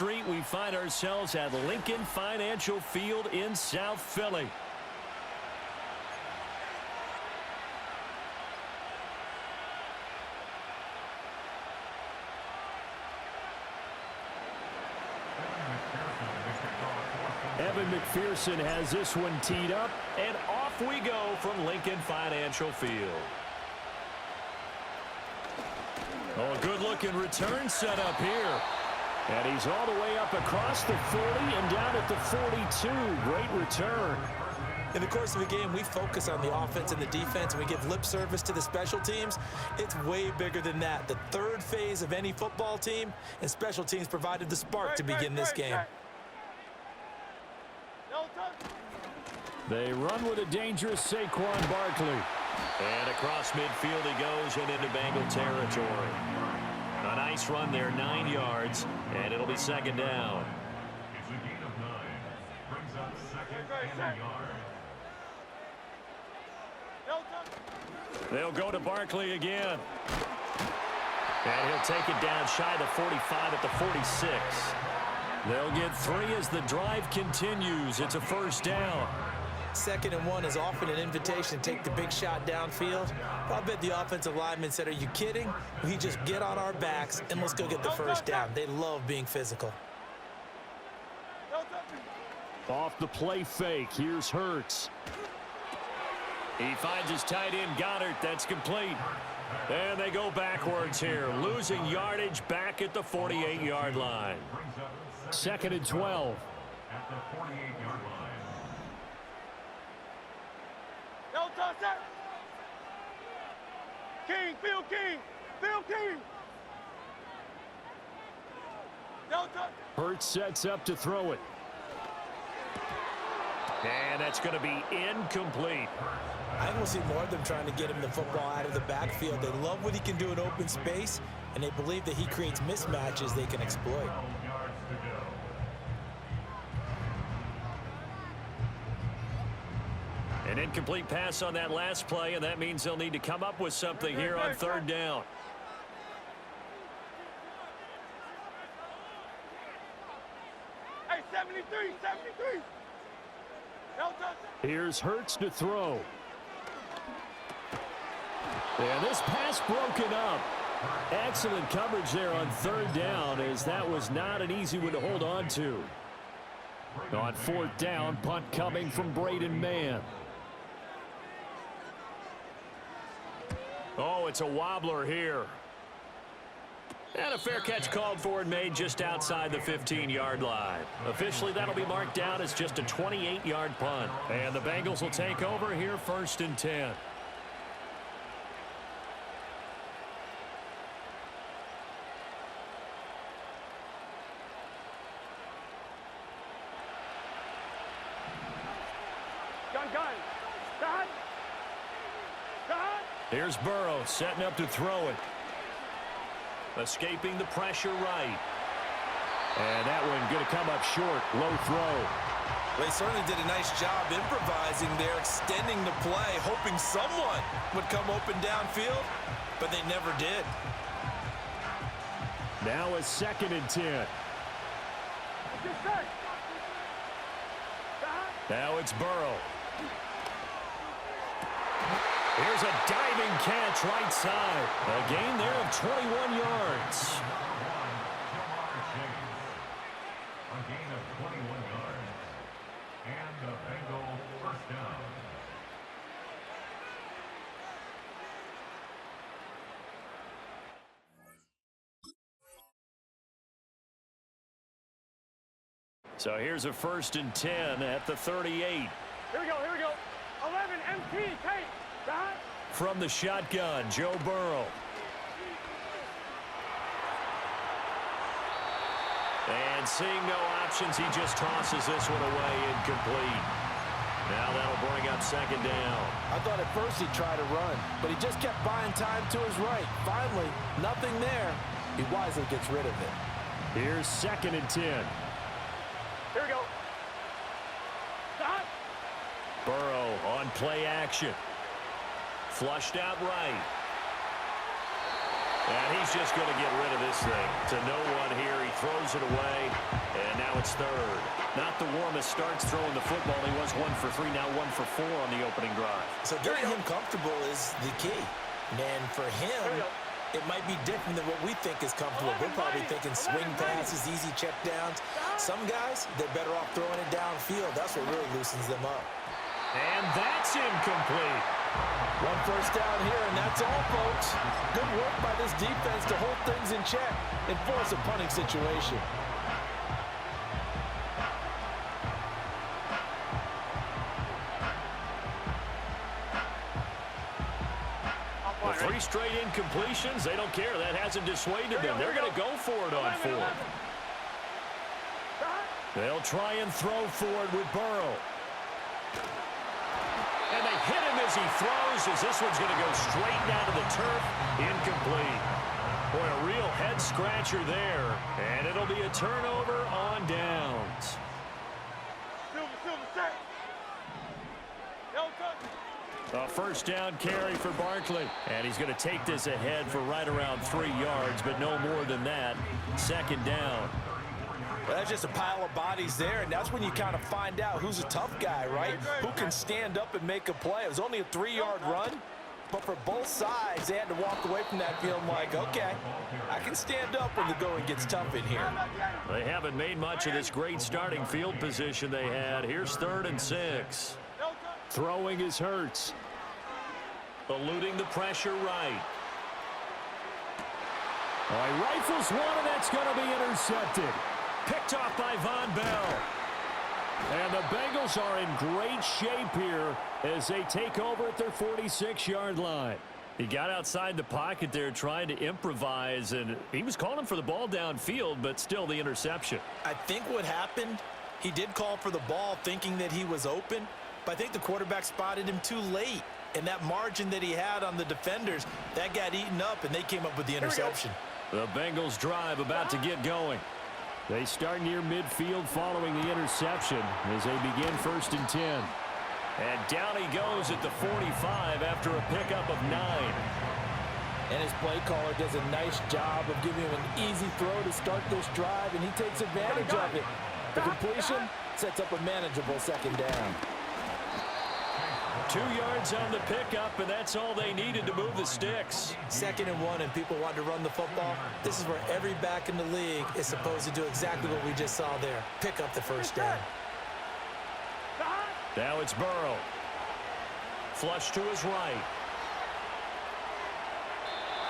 street, we find ourselves at Lincoln Financial Field in South Philly. Evan McPherson has this one teed up, and off we go from Lincoln Financial Field. Oh, good-looking return set up here. And he's all the way up across the 40 and down at the 42. Great return. In the course of a game, we focus on the offense and the defense, and we give lip service to the special teams. It's way bigger than that. The third phase of any football team, and special teams provided the spark to begin this game. They run with a dangerous Saquon Barkley. And across midfield he goes and into Bengal territory. A nice run there, 9 yards, and it'll be second down. It's a gain of 9. Brings up second and a yard. They'll go to Barkley again. And he'll take it down shy of the 45 at the 46. They'll get 3 as the drive continues. It's a first down. 2nd and 1 is often an invitation to take the big shot downfield. I bet the offensive lineman said, "Are you kidding? We just get on our backs and let's go get the first down." They love being physical. Off the play fake, here's Hurts. He finds his tight end Goddard. That's complete. And they go backwards here, losing yardage back at the 48-yard line. 2nd and 12. At the 48-yard line. King, Phil King, Phil King. Hurts sets up to throw it. And that's going to be incomplete. I think we'll see more of them trying to get him the football out of the backfield. They love what he can do in open space, and they believe that he creates mismatches they can exploit. 12 yards to go. An incomplete pass on that last play, and that means they'll need to come up with something here on 3rd down. Hey, 73, 73. Here's Hurts to throw. And this pass broken up. Excellent coverage there on 3rd down, as that was not an easy one to hold on to. On 4th down, punt coming from Braden Mann. Oh, it's a wobbler here. And a fair catch called for and made just outside the 15-yard line. Officially, that'll be marked down as just a 28-yard punt. And the Bengals will take over here 1st and 10. Here's Burrow setting up to throw it. Escaping the pressure right. And that one going to come up short. Low throw. They certainly did a nice job improvising there, extending the play, hoping someone would come open downfield, but they never did. Now a 2nd and 10. Now it's Burrow. Here's a diving catch right side. A gain there of 21 yards. A gain of 21 yards. And the Bengal first down. So here's a 1st and 10 at the 38. Here we go, here we go. 11, MT, Kate. From the shotgun, Joe Burrow. And seeing no options, he just tosses this one away incomplete. Now that'll bring up 2nd down. I thought at first he'd try to run, but he just kept buying time to his right. Finally, nothing there. He wisely gets rid of it. Here's 2nd and 10. Here we go. Burrow on play action. Flushed out right. And he's just going to get rid of this thing. To no one here. He throws it away. And now it's third. Not the warmest starts throwing the football. He was 1 for 3, now 1 for 4 on the opening drive. So getting him comfortable is the key. And for him, it might be different than what we think is comfortable. We're probably thinking swing passes, easy check downs. Some guys, they're better off throwing it downfield. That's what really loosens them up. And that's incomplete. One first down here, and that's all, folks. Good work by this defense to hold things in check and force a punting situation. With 3 straight incompletions, they don't care. That hasn't dissuaded them. They're going to go for it on 4th. They'll try and throw forward with Burrow. And they hit him as he throws, as this one's going to go straight down to the turf. Incomplete. Boy, a real head-scratcher there. And it'll be a turnover on downs. A first down carry for Barkley. And he's going to take this ahead for right around 3 yards, but no more than that. Second down. Well, that's just a pile of bodies there, and that's when you kind of find out who's a tough guy, right? Who can stand up and make a play. It was only a 3-yard run, but for both sides, they had to walk away from that feeling like, okay, I can stand up when the going gets tough in here. They haven't made much of this great starting field position they had. Here's 3rd and 6. Throwing is Hurts. Eluding the pressure right. All right, rifles one, and that's going to be intercepted. Picked off by Von Bell. And the Bengals are in great shape here as they take over at their 46-yard line. He got outside the pocket there trying to improvise, and he was calling for the ball downfield, but still the interception. I think what happened, he did call for the ball thinking that he was open, but I think the quarterback spotted him too late. And that margin that he had on the defenders, that got eaten up, and they came up with the interception. The Bengals drive about to get going. They start near midfield following the interception as they begin 1st and 10. And down he goes at the 45 after a pickup of 9. And his play caller does a nice job of giving him an easy throw to start this drive, and he takes advantage of it. The completion sets up a manageable second down. 2 yards on the pickup, and that's all they needed to move the sticks. 2nd and 1, and people want to run the football. This is where every back in the league is supposed to do exactly what we just saw there. Pick up the first down. Now it's Burrow. Flush to his right.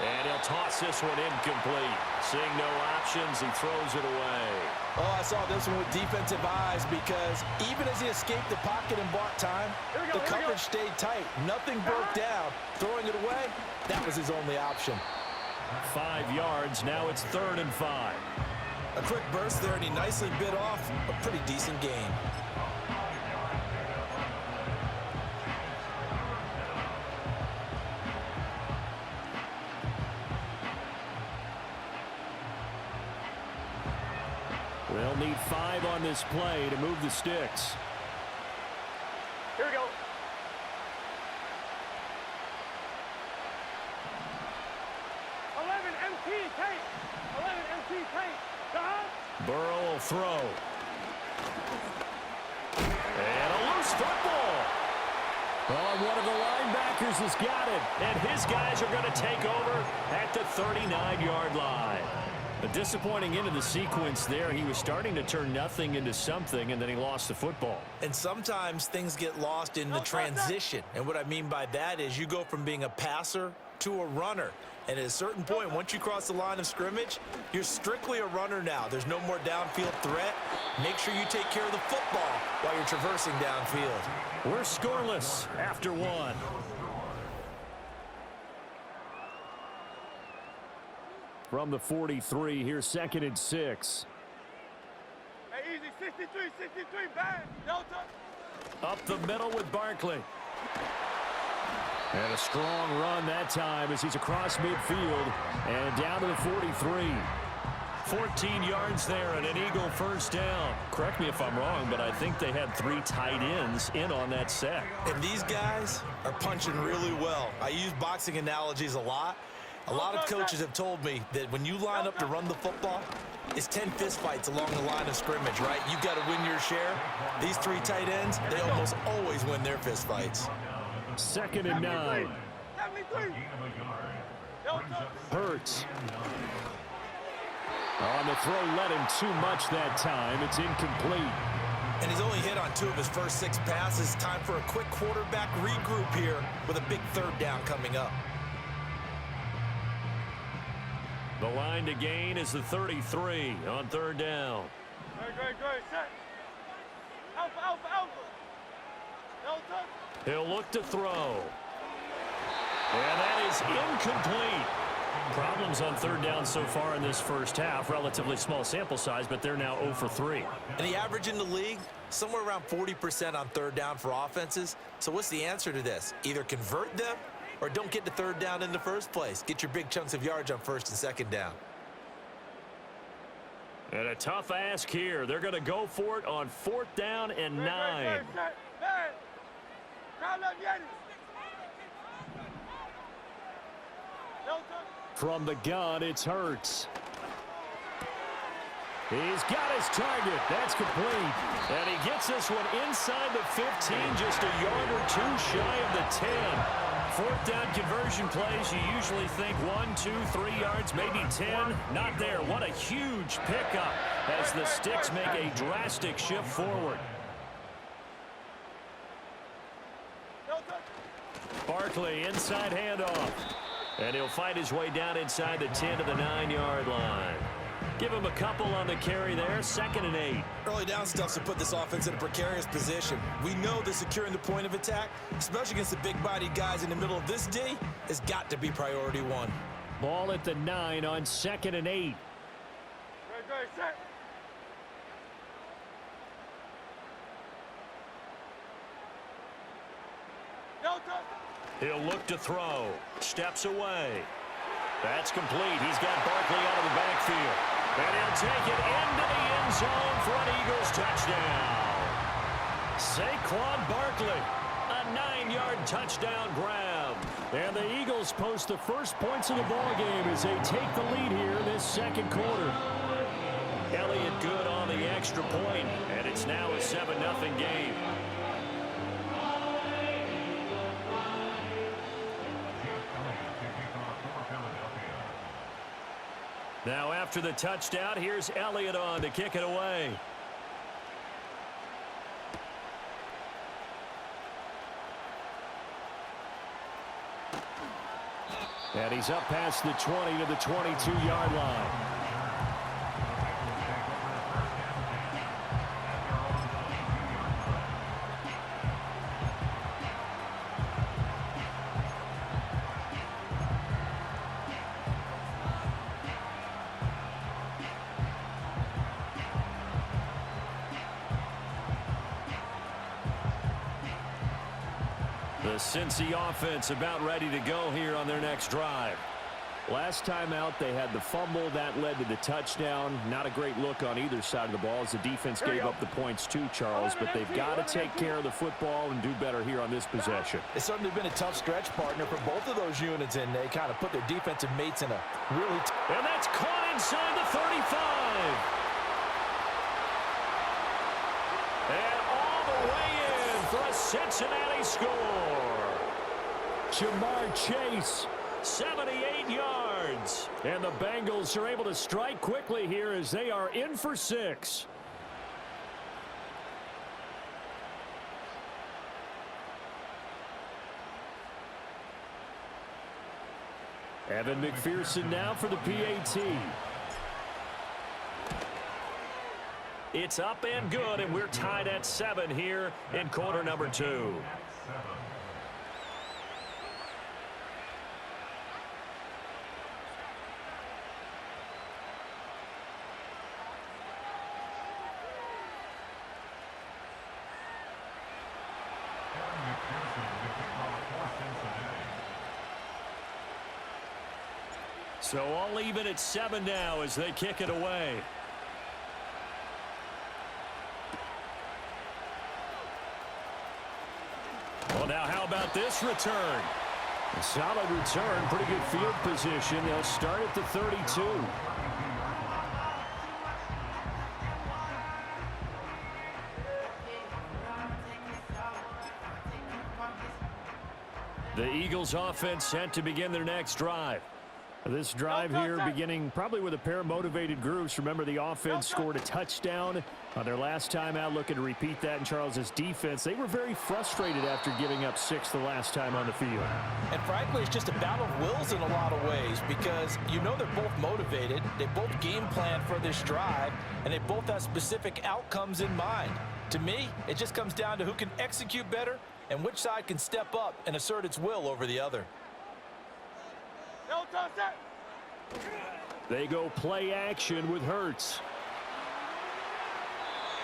And he'll toss this one incomplete. Seeing no options, he throws it away. Oh, I saw this one with defensive eyes because even as he escaped the pocket and bought time, the coverage stayed tight. Nothing broke down. Throwing it away, that was his only option. 5 yards. Now it's 3rd and 5. A quick burst there, and he nicely bit off a pretty decent gain. They'll need 5 on this play to move the sticks. Here we go. Burrow will throw. And a loose football. Oh, one of the linebackers has got it. And his guys are going to take over at the 39-yard line. A disappointing end of the sequence there. He was starting to turn nothing into something, and then he lost the football. And sometimes things get lost in the transition. And what I mean by that is you go from being a passer to a runner. And at a certain point, once you cross the line of scrimmage, you're strictly a runner now. There's no more downfield threat. Make sure you take care of the football while you're traversing downfield. We're scoreless after 1. From the 43, here's 2nd and 6. Hey, easy, 63, bang, Delta. Up the middle with Barkley. And a strong run that time as he's across midfield and down to the 43. 14 yards there and an Eagle first down. Correct me if I'm wrong, but I think they had 3 tight ends in on that set. And these guys are punching really well. I use boxing analogies a lot. A lot of coaches have told me that when you line up to run the football, it's 10 fistfights along the line of scrimmage, right? You've got to win your share. These three tight ends, they almost always win their fistfights. 2nd and 9. Hurts. On the throw, let him too much that time. It's incomplete. And he's only hit on 2 of his first 6 passes. Time for a quick quarterback regroup here with a big 3rd down coming up. The line to gain is the 33 on 3rd down. Great. Set. Alpha. Delta. He'll look to throw. And that is incomplete. Problems on 3rd down so far in this first half. Relatively small sample size, but they're now 0 for 3. And the average in the league, somewhere around 40% on 3rd down for offenses. So what's the answer to this? Either convert them or don't get to 3rd down in the first place. Get your big chunks of yards on 1st and 2nd down. And a tough ask here. They're going to go for it on 4th down and 9. From the gun, it's Hurts. He's got his target. That's complete. And he gets this one inside the 15, just a yard or 2 shy of the 10. 4th down conversion plays, you usually think 1, 2, 3 yards, maybe 10. Not there. What a huge pickup as the Sticks make a drastic shift forward. Barkley, inside handoff. And he'll fight his way down inside the 10 to the 9-yard line. Give him a couple on the carry there. 2nd and 8. Early down stuffs to put this offense in a precarious position. We know that securing the point of attack, especially against the big-bodied guys in the middle of this D, has got to be priority 1. Ball at the 9 on 2nd and 8. Great. Set. Delta. He'll look to throw. Steps away. That's complete. He's got Barkley out of the backfield. And he'll take it into the end zone for an Eagles touchdown. Saquon Barkley, a 9-yard touchdown grab. And the Eagles post the first points of the ballgame as they take the lead here in this 2nd quarter. Elliott good on the extra point, and it's now a 7-0 game. Now after the touchdown, here's Elliott on to kick it away. And he's up past the 20 to the 22-yard line. The Cincy offense about ready to go here on their next drive. Last time out, they had the fumble. That led to the touchdown. Not a great look on either side of the ball as the defense gave up the points too, Charles. But they've got to take care of the football and do better here on this possession. It's certainly been a tough stretch, partner, for both of those units, and they kind of put their defensive mates in a really... And that's caught inside the 35. And all the way in for a Cincinnati score. Jamar Chase, 78 yards. And the Bengals are able to strike quickly here as they are in for 6. Evan McPherson now for the PAT. It's up and good, and we're tied at 7 here in quarter number 2. So all even at 7 now as they kick it away. Well, now how about this return? A solid return, pretty good field position. They'll start at the 32. The Eagles offense set to begin their next drive. This drive here beginning probably with a pair of motivated groups. Remember, the offense scored a touchdown on their last time out, looking to repeat that in Charles's defense. They were very frustrated after giving up 6 the last time on the field. And frankly, it's just a battle of wills in a lot of ways because you know they're both motivated. They both game plan for this drive, and they both have specific outcomes in mind. To me, it just comes down to who can execute better and which side can step up and assert its will over the other. They go play action with Hurts.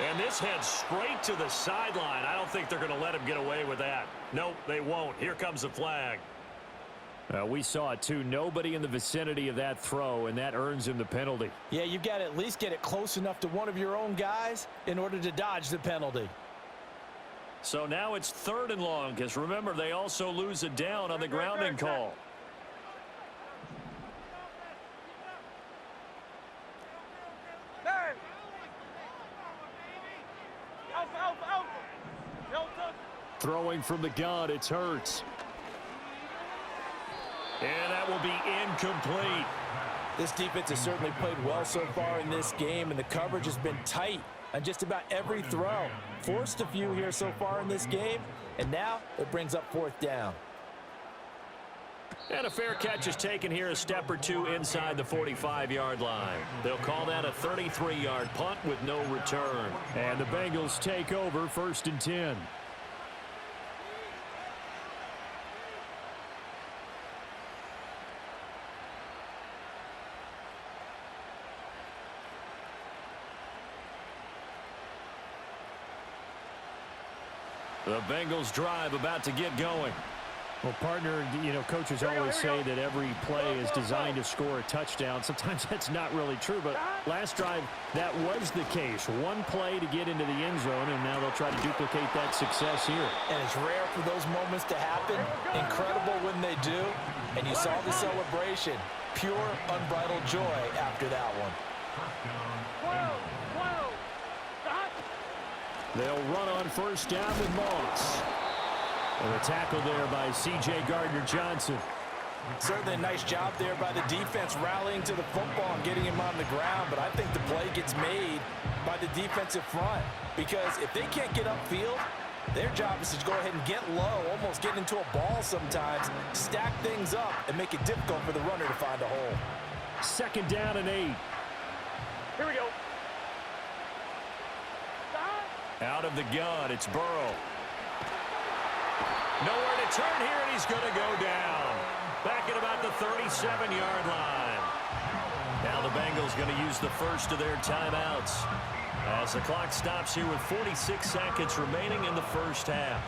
And this heads straight to the sideline. I don't think they're going to let him get away with that. Nope, they won't. Here comes the flag. We saw it, too. Nobody in the vicinity of that throw, and that earns him the penalty. Yeah, you've got to at least get it close enough to one of your own guys in order to dodge the penalty. So now it's 3rd and long, because remember, they also lose a down on the grounding call. Throwing from the gun, it's Hurts. And that will be incomplete. This defense has certainly played well so far in this game, and the coverage has been tight on just about every throw. Forced a few here so far in this game, and now it brings up 4th down. And a fair catch is taken here a step or two inside the 45-yard line. They'll call that a 33-yard punt with no return. And the Bengals take over 1st and 10. The Bengals drive about to get going. Well, partner, you know, coaches always say that every play is designed to score a touchdown. Sometimes that's not really true, but last drive, that was the case. One play to get into the end zone, and now they'll try to duplicate that success here. And it's rare for those moments to happen. Incredible when they do. And you saw the celebration. Pure, unbridled joy after that one. They'll run on 1st down with Moss. And a tackle there by C.J. Gardner-Johnson. Certainly a nice job there by the defense rallying to the football and getting him on the ground, but I think the play gets made by the defensive front because if they can't get upfield, their job is to go ahead and get low, almost get into a ball sometimes, stack things up, and make it difficult for the runner to find a hole. 2nd down and 8. Here we go. Out of the gun, it's Burrow. Nowhere to turn here, and he's going to go down. Back at about the 37-yard line. Now the Bengals going to use the first of their timeouts as the clock stops here with 46 seconds remaining in the first half.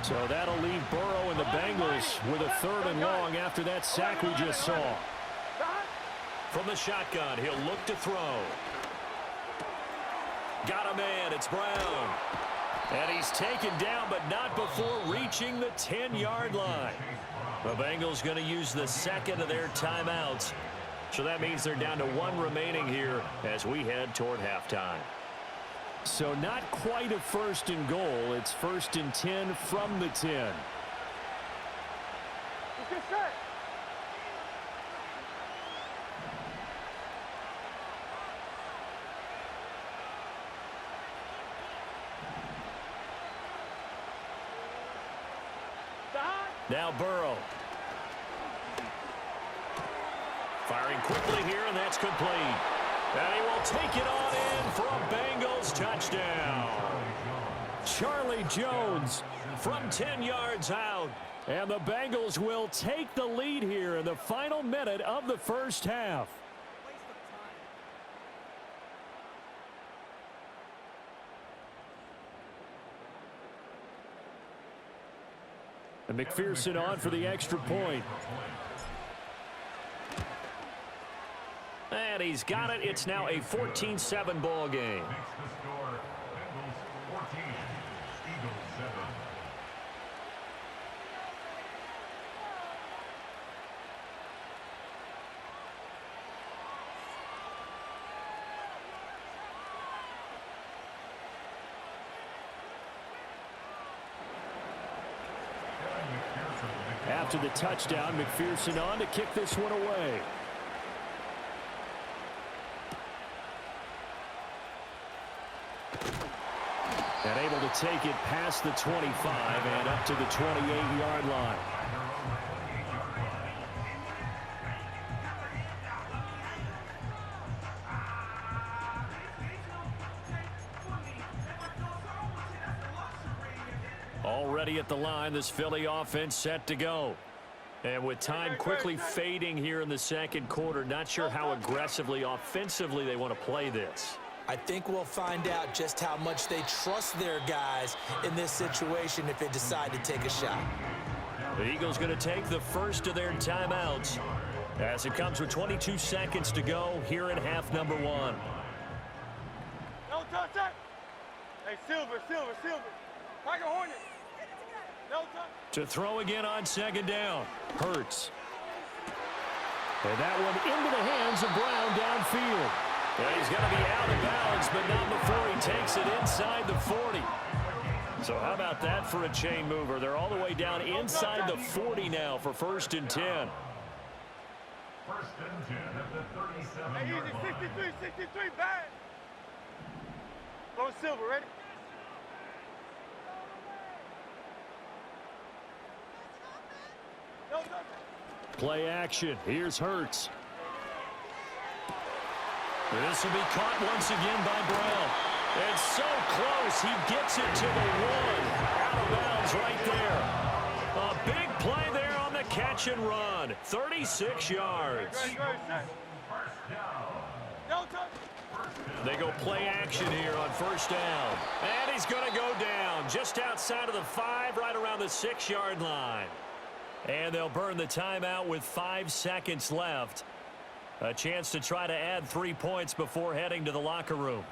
So that'll leave Burrow and the Bengals with a 3rd and long after that sack we just saw. From the shotgun, he'll look to throw. Got a man, it's Brown. And he's taken down, but not before reaching the 10-yard line. The Bengals going to use the 2nd of their timeouts. So that means they're down to 1 remaining here as we head toward halftime. So not quite a 1st and goal. It's 1st and 10 from the 10. Let's get set. Now Burrow. Firing quickly here, and that's complete. And he will take it on in for a Bengals touchdown. Charlie Jones From 10 yards out. And the Bengals will take the lead here in the final minute of the first half. And McPherson on for the extra point. And he's got it. It's now a 14-7 ball game. Makes the score Bengals 14, Eagles 7. After the touchdown, McPherson on to kick this one away. And able to take it past the 25 and up to the 28-yard line. Already at the line, this Philly offense set to go. And with time quickly fading here in the second quarter, not sure how aggressively, offensively they want to play this. I think we'll find out just how much they trust their guys in this situation if they decide to take a shot. The Eagles going to take the first of their timeouts as it comes with 22 seconds to go here in half number one. No touch it. Hey, Silver. Tiger Hornet. No touch. To throw again on second down. Hurts. And that one into the hands of Brown downfield. And he's going to be out of bounds, but not before he takes it inside the 40. So how about that for a chain mover? They're all the way down inside the 40 now for 1st and 10. 1st and 10 at the 37-yard Hey, line. easy, 63, bad. Go Silver, ready? No touch. Play action. Here's Hurts. This will be caught once again by Brown. It's so close. He gets it to the 1. Out of bounds right there. A big play there on the catch and run. 36 yards. Ready, set. No touch. They go play action here on 1st down. And he's going to go down just outside of the 5, right around the 6-yard line. And they'll burn the timeout with 5 seconds left. A chance to try to add 3 points before heading to the locker room.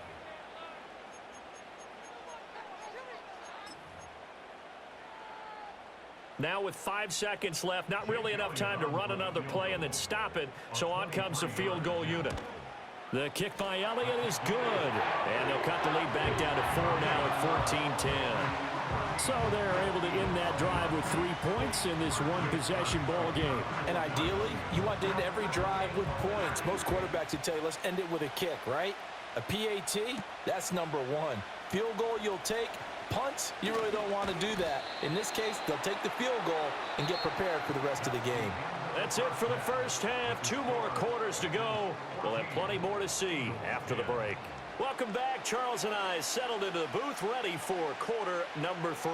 Now with 5 seconds left, not really enough time to run another play and then stop it, so on comes the field goal unit. The kick by Elliott is good, and they'll cut the lead back down to 4 now at 14-10. So they're able to end that drive with 3 points in this one-possession ball game. And ideally, you want to end every drive with points. Most quarterbacks would tell you, let's end it with a kick, right? A PAT, that's number 1. Field goal you'll take. Punts, you really don't want to do that. In this case, they'll take the field goal and get prepared for the rest of the game. That's it for the first half. 2 more quarters to go. We'll have plenty more to see after the break. Welcome back. Charles and I settled into the booth, ready for quarter number 3.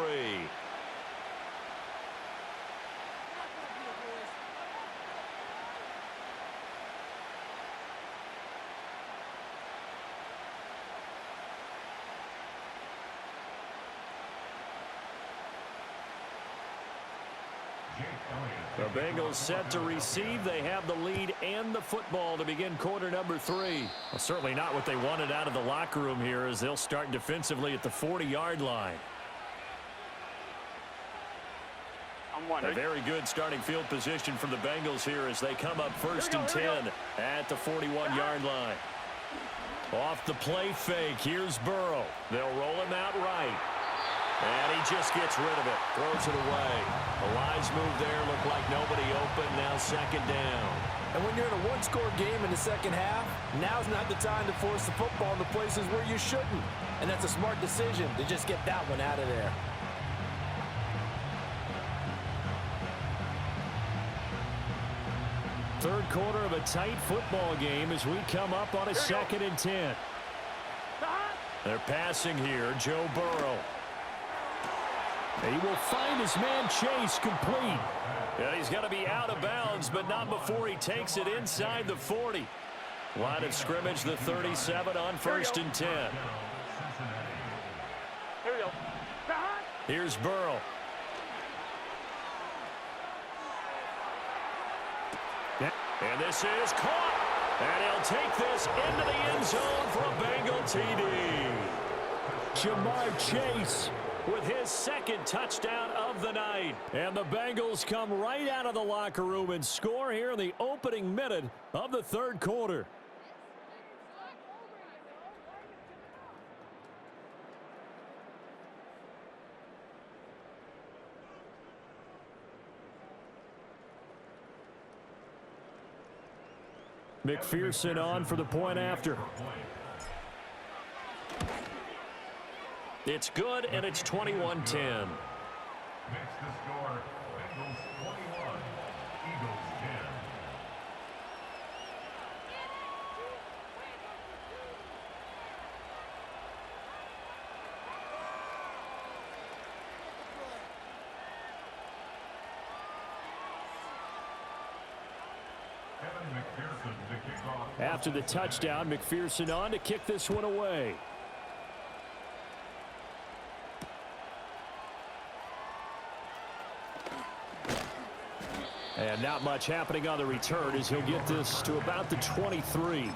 The Bengals set to receive. They have the lead and the football to begin quarter number 3. Well, certainly not what they wanted out of the locker room here as they'll start defensively at the 40-yard line. A very good starting field position for the Bengals here as they come up 1st and 10 at the 41-yard line. Off the play fake, here's Burrow. They'll roll him out right. And he just gets rid of it, throws it away. A wise move there, looked like nobody open, now 2nd down. And when you're in a one-score game in the second half, now's not the time to force the football into places where you shouldn't. And that's a smart decision to just get that one out of there. Third quarter of a tight football game as we come up on a 2nd and 10. They're passing here, Joe Burrow. He will find his man Chase complete. Yeah, he's going to be out of bounds, but not before he takes it inside the 40. Line of scrimmage, the 37 on 1st and 10. Here we go. Here's Burrow. And this is caught. And he'll take this into the end zone for a Bengal TD. Jamar Chase with his second touchdown of the night. And the Bengals come right out of the locker room and score here in the opening minute of the third quarter. McPherson on for the point after. It's good, and it's 21-10. Next to score, Bengals 21, Eagles 10. After the touchdown, McPherson on to kick this one away. And not much happening on the return as he'll get this to about the 23.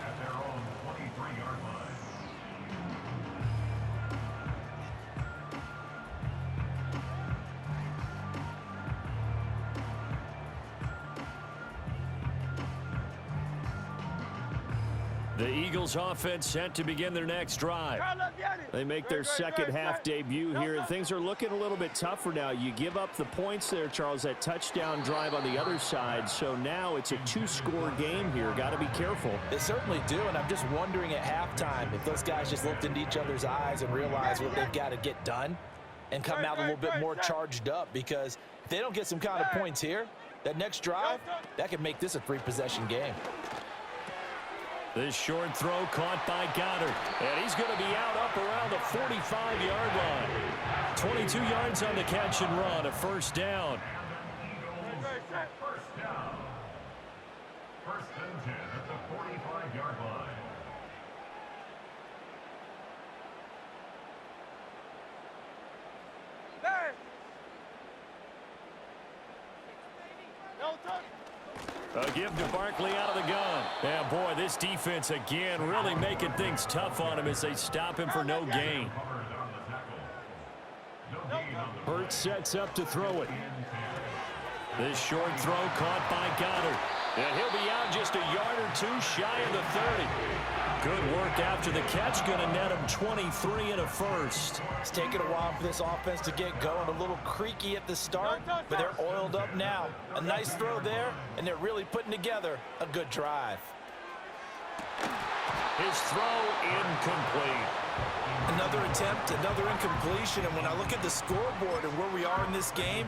The Eagles offense set to begin their next drive. They make their second half debut here, and things are looking a little bit tougher now. You give up the points there, Charles, that touchdown drive on the other side. So now it's a two-score game here. Got to be careful. They certainly do, and I'm just wondering at halftime if those guys just looked into each other's eyes and realized what they've got to get done and come out a little bit more charged up, because if they don't get some kind of points here, that next drive, that could make this a three-possession game. This short throw caught by Goddard. And he's going to be out up around the 45-yard line. 22 yards on the catch and run, a first down. First down. First and 10 at the 45-yard line. A give to Barkley out of the gun. And boy, this defense again really making things tough on him as they stop him for no gain. Hurts sets up to throw it. This short throw caught by Goddard. And he'll be out just a yard or two shy of the 30. Good work after the catch. Going to net him 23 and a first. It's taken a while for this offense to get going. A little creaky at the start, but they're oiled up now. A nice throw there, and they're really putting together a good drive. His throw incomplete. Another attempt, another incompletion, and when I look at the scoreboard and where we are in this game,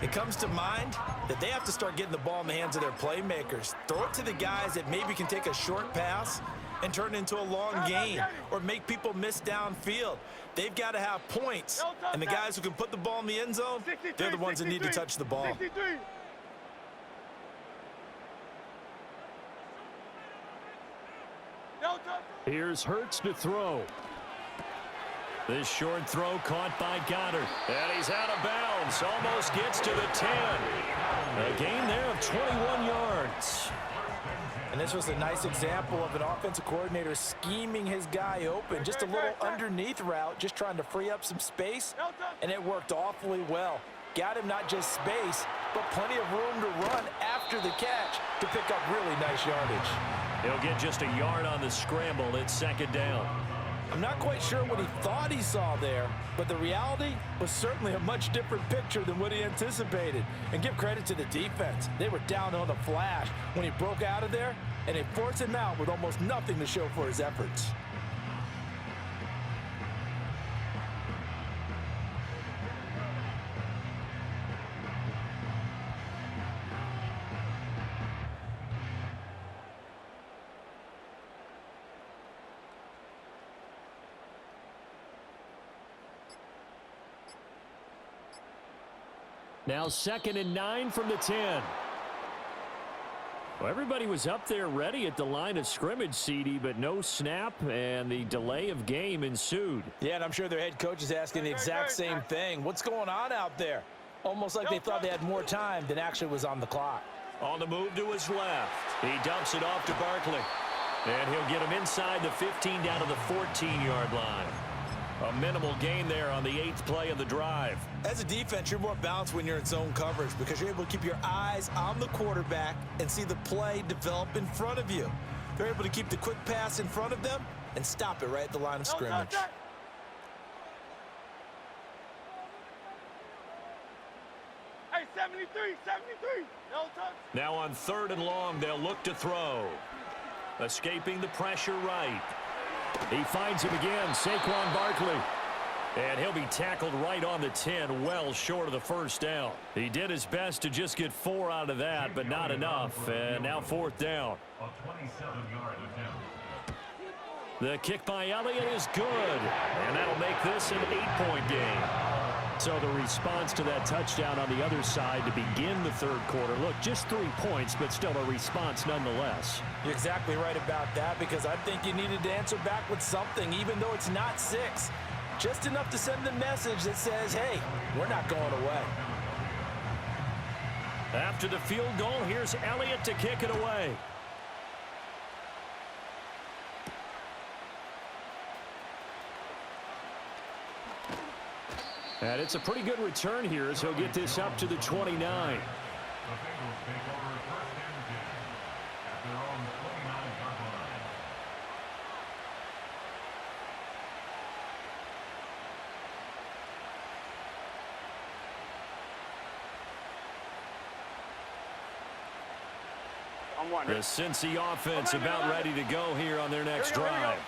it comes to mind that they have to start getting the ball in the hands of their playmakers. Throw it to the guys that maybe can take a short pass and turn it into a long gain or make people miss downfield. They've got to have points, and the guys who can put the ball in the end zone, they're the ones that need to touch the ball. Here's Hurts to throw. This short throw caught by Goddard. And he's out of bounds. Almost gets to the 10. A gain there of 21 yards. And this was a nice example of an offensive coordinator scheming his guy open. Just a little underneath route, just trying to free up some space. And it worked awfully well. Got him not just space, but plenty of room to run after the catch to pick up really nice yardage. He'll get just a yard on the scramble. It's second down. I'm not quite sure what he thought he saw there, but the reality was certainly a much different picture than what he anticipated. And give credit to the defense. They were down on the flash when he broke out of there, and they forced him out with almost nothing to show for his efforts. Now 2nd and 9 from the 10. Well, everybody was up there ready at the line of scrimmage, CD, but no snap, and the delay of game ensued. Yeah, and I'm sure their head coach is asking the exact same thing. What's going on out there? Almost like they thought they had more time than actually was on the clock. On the move to his left. He dumps it off to Barkley. And he'll get him inside the 15 down to the 14-yard line. A minimal gain there on the 8th play of the drive. As a defense, you're more balanced when you're in zone coverage because you're able to keep your eyes on the quarterback and see the play develop in front of you. They're able to keep the quick pass in front of them and stop it right at the line of scrimmage. Hey, 73, 73. No touch. Now on 3rd and long, they'll look to throw. Escaping the pressure right. He finds him again, Saquon Barkley. And he'll be tackled right on the 10, well short of the first down. He did his best to just get 4 out of that, but not enough. And now 4th down. A 27-yard attempt. The kick by Elliott is good. And that'll make this an 8-point game. So the response to that touchdown on the other side to begin the 3rd quarter. Look, just 3 points, but still a response nonetheless. You're exactly right about that because I think you needed to answer back with something, even though it's not 6. Just enough to send the message that says, hey, we're not going away. After the field goal, here's Elliott to kick it away. And it's a pretty good return here as he'll get this up to the 29. The Bengals take over 1st and 10 at their own 29-yard line. I'm one. The Cincy offense about ready to go here on their next drive.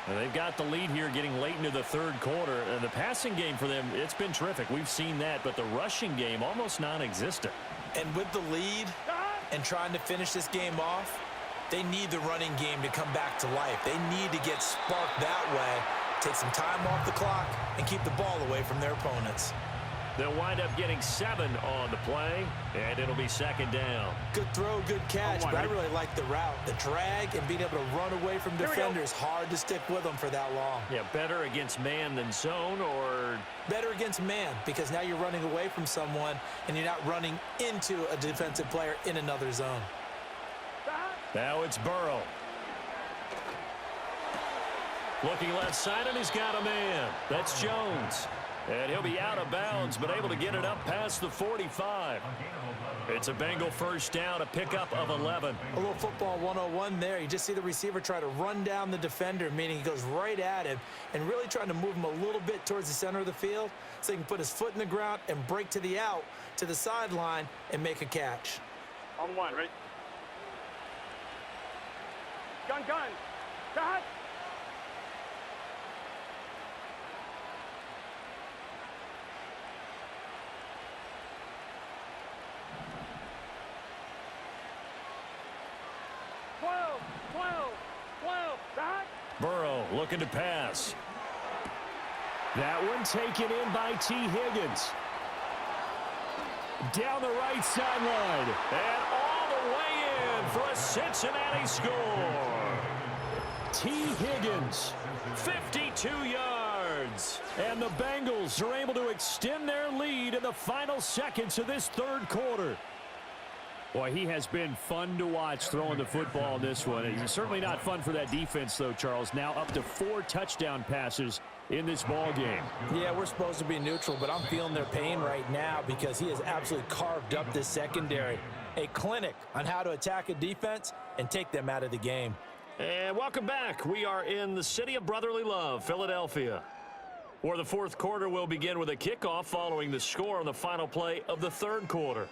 And they've got the lead here getting late into the 3rd quarter. And the passing game for them, it's been terrific. We've seen that, but the rushing game almost non-existent. And with the lead and trying to finish this game off, they need the running game to come back to life. They need to get sparked that way, take some time off the clock, and keep the ball away from their opponents. They'll wind up getting 7 on the play, and it'll be 2nd down. Good throw, good catch, but I really like the route. The drag and being able to run away from defenders, hard to stick with them for that long. Yeah, better against man than zone, or? Better against man, because now you're running away from someone, and you're not running into a defensive player in another zone. Now it's Burrow. Looking left side, and he's got a man. That's Jones. And he'll be out of bounds, but able to get it up past the 45. It's a Bengal first down, a pickup of 11. A little football 101 there. You just see the receiver try to run down the defender, meaning he goes right at him and really trying to move him a little bit towards the center of the field so he can put his foot in the ground and break to the out, to the sideline, and make a catch. On one, right? Gun. Cut. Burrow looking to pass. That one taken in by T. Higgins. Down the right sideline. And all the way in for a Cincinnati score. T. Higgins, 52 yards. And the Bengals are able to extend their lead in the final seconds of this 3rd quarter. Boy, he has been fun to watch throwing the football in this one. It's certainly not fun for that defense, though, Charles. Now up to 4 touchdown passes in this ball game. Yeah, we're supposed to be neutral, but I'm feeling their pain right now because he has absolutely carved up this secondary. A clinic on how to attack a defense and take them out of the game. And welcome back. We are in the city of brotherly love, Philadelphia, where the 4th quarter will begin with a kickoff following the score on the final play of the 3rd quarter.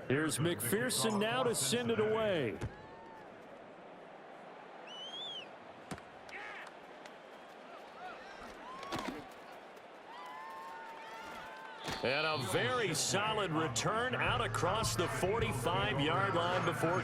Here's McPherson now to send it away. And a very solid return out across the 45-yard line before